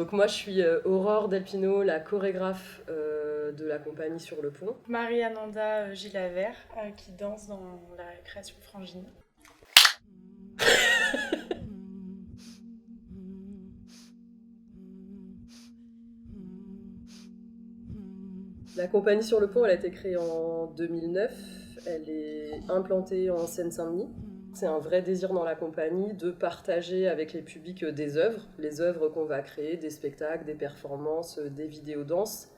Donc moi, je suis Aurore Delpino, la chorégraphe de la compagnie Sur le Pont. Marie-Ananda Gilavert, qui danse dans la création Frangine. La compagnie Sur le Pont, elle a été créée en 2009. Elle est implantée en Seine-Saint-Denis. C'est un vrai désir dans la compagnie de partager avec les publics des œuvres, les œuvres qu'on va créer, des spectacles, des performances, des vidéos danses,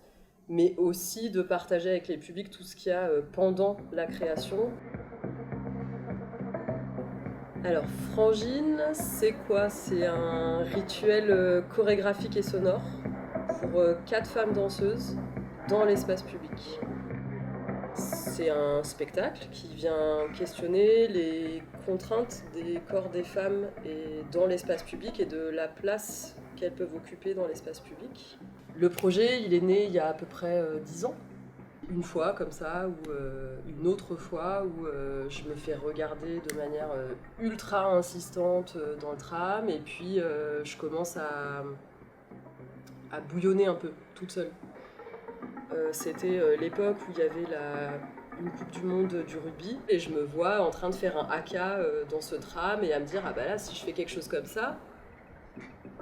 mais aussi de partager avec les publics tout ce qu'il y a pendant la création. Alors, Frangine, c'est quoi? C'est un rituel chorégraphique et sonore pour 4 femmes danseuses dans l'espace public. C'est un spectacle qui vient questionner les contraintes des corps des femmes et dans l'espace public et de la place qu'elles peuvent occuper dans l'espace public. Le projet, il est né il y a à peu près 10 ans. Une fois comme ça, ou une autre fois où je me fais regarder de manière ultra insistante dans le tram et puis je commence à bouillonner un peu, toute seule. C'était l'époque où il y avait une Coupe du Monde du rugby et je me vois en train de faire un haka dans ce tram et à me dire ah bah là si je fais quelque chose comme ça,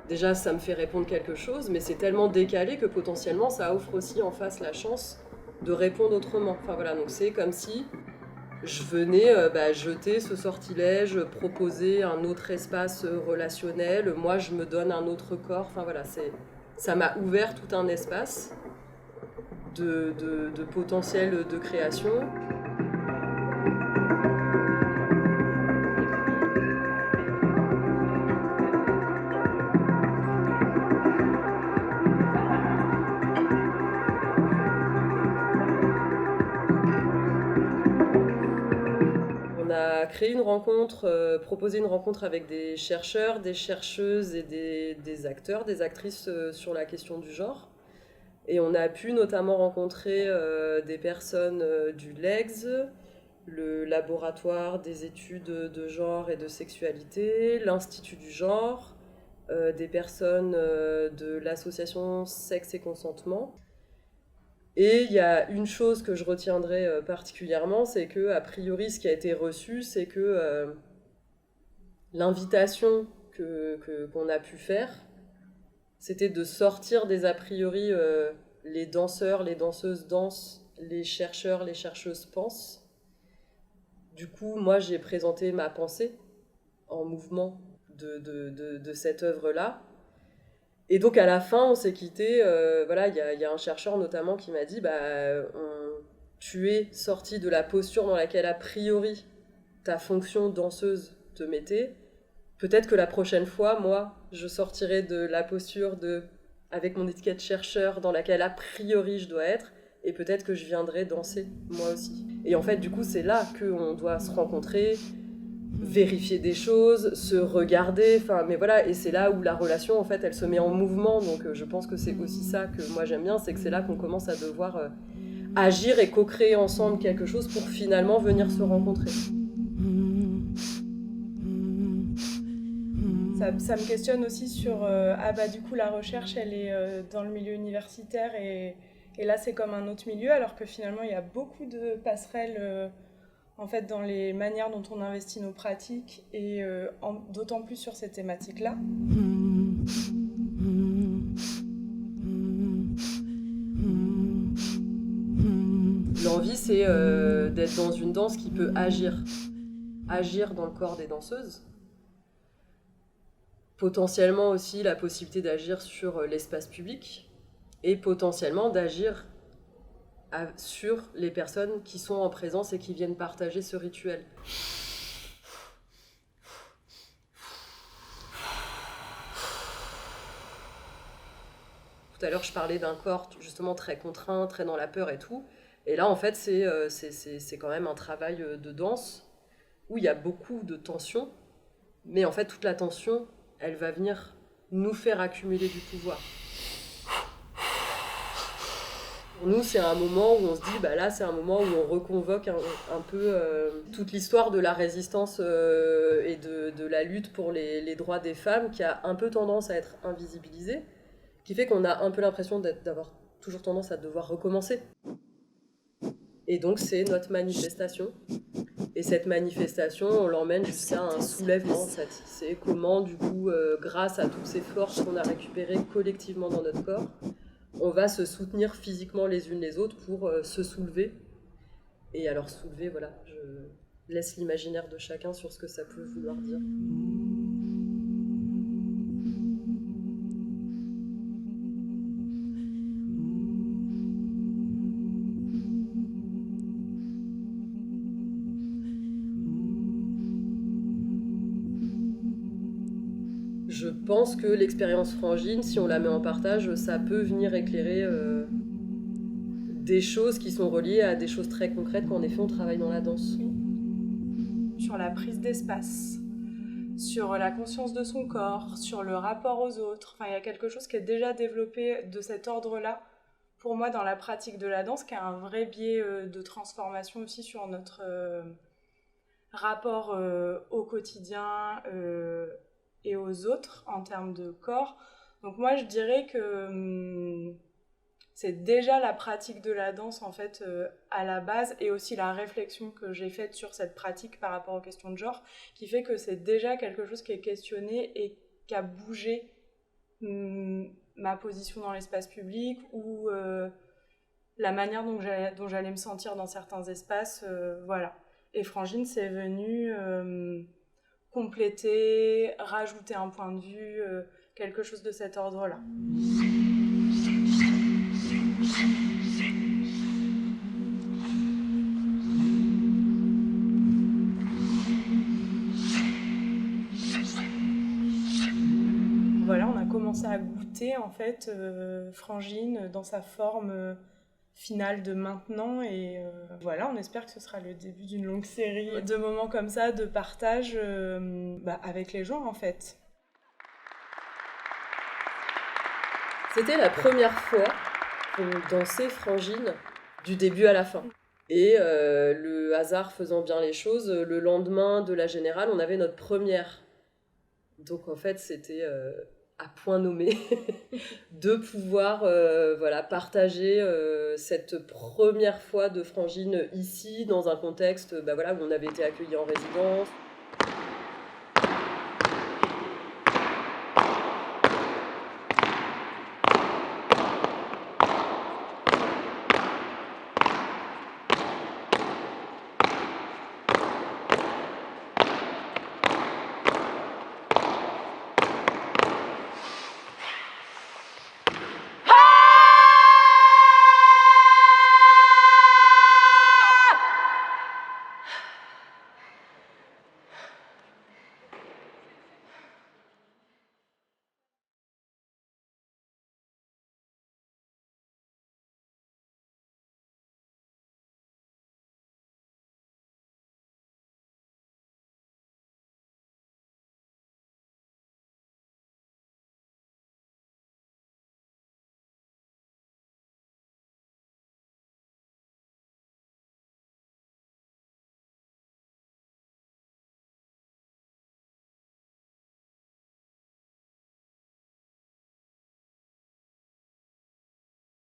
déjà ça me fait répondre quelque chose mais c'est tellement décalé que potentiellement ça offre aussi en face la chance de répondre autrement. Enfin voilà, donc c'est comme si je venais jeter ce sortilège, proposer un autre espace relationnel, moi je me donne un autre corps, enfin voilà, ça m'a ouvert tout un espace de potentiel de création. On a créé une rencontre, proposé une rencontre avec des chercheurs, des chercheuses et des acteurs, des actrices sur la question du genre. Et on a pu notamment rencontrer des personnes du LEGS, le laboratoire des études de genre et de sexualité, l'Institut du genre, des personnes de l'association Sexe et Consentement. Et il y a une chose que je retiendrai particulièrement, c'est que, a priori, ce qui a été reçu, c'est que l'invitation qu'on a pu faire, c'était de sortir des a priori les danseurs, les danseuses dansent, les chercheurs, les chercheuses pensent. Du coup, moi, j'ai présenté ma pensée en mouvement de cette œuvre-là. Et donc, à la fin, on s'est quitté. Voilà, il y a un chercheur notamment qui m'a dit tu es sorti de la posture dans laquelle, a priori, ta fonction danseuse te mettait. Peut-être que la prochaine fois, moi, je sortirai de la posture avec mon étiquette chercheur dans laquelle a priori je dois être, et peut-être que je viendrai danser moi aussi. Et en fait, du coup, c'est là qu'on doit se rencontrer, vérifier des choses, se regarder, mais voilà, et c'est là où la relation, en fait, elle se met en mouvement, donc je pense que c'est aussi ça que moi j'aime bien, c'est que c'est là qu'on commence à devoir agir et co-créer ensemble quelque chose pour finalement venir se rencontrer. Ça me questionne aussi sur du coup la recherche elle est dans le milieu universitaire et là c'est comme un autre milieu alors que finalement il y a beaucoup de passerelles en fait dans les manières dont on investit nos pratiques et d'autant plus sur ces thématiques là. L'envie c'est d'être dans une danse qui peut agir dans le corps des danseuses. Potentiellement aussi la possibilité d'agir sur l'espace public et potentiellement d'agir sur les personnes qui sont en présence et qui viennent partager ce rituel. Tout à l'heure, je parlais d'un corps justement très contraint, très dans la peur et tout. Et là, en fait, c'est quand même un travail de danse où il y a beaucoup de tension, mais en fait, toute la tension, elle va venir nous faire accumuler du pouvoir. Pour nous, c'est un moment où on se dit, là, c'est un moment où on reconvoque un peu toute l'histoire de la résistance et de la lutte pour les droits des femmes qui a un peu tendance à être invisibilisée, qui fait qu'on a un peu l'impression d'avoir toujours tendance à devoir recommencer. Et donc c'est notre manifestation. Et cette manifestation, on l'emmène jusqu'à un soulèvement en fait. C'est comment du coup, grâce à toutes ces forces qu'on a récupérées collectivement dans notre corps, on va se soutenir physiquement les unes les autres pour se soulever. Et alors soulever, voilà, je laisse l'imaginaire de chacun sur ce que ça peut vouloir dire. Je pense que l'expérience frangine, si on la met en partage, ça peut venir éclairer des choses qui sont reliées à des choses très concrètes quand en effet on travaille dans la danse. Sur la prise d'espace, sur la conscience de son corps, sur le rapport aux autres. Enfin, il y a quelque chose qui est déjà développé de cet ordre-là, pour moi, dans la pratique de la danse, qui a un vrai biais de transformation aussi sur notre rapport au quotidien et aux autres en termes de corps. Donc moi, je dirais que c'est déjà la pratique de la danse en fait à la base, et aussi la réflexion que j'ai faite sur cette pratique par rapport aux questions de genre, qui fait que c'est déjà quelque chose qui est questionné et qui a bougé ma position dans l'espace public, ou la manière dont j'allais me sentir dans certains espaces, voilà. Et Frangine, c'est venu compléter, rajouter un point de vue, quelque chose de cet ordre-là. Voilà, on a commencé à goûter en fait Frangine dans sa forme finale de maintenant, et voilà, on espère que ce sera le début d'une longue série de moments comme ça, de partage avec les gens en fait. C'était la première fois qu'on dansait Frangine du début à la fin. Et le hasard faisant bien les choses, le lendemain de la générale, on avait notre première. Donc en fait, c'était à point nommé de pouvoir partager cette première fois de Frangine ici, dans un contexte où on avait été accueillis en résidence.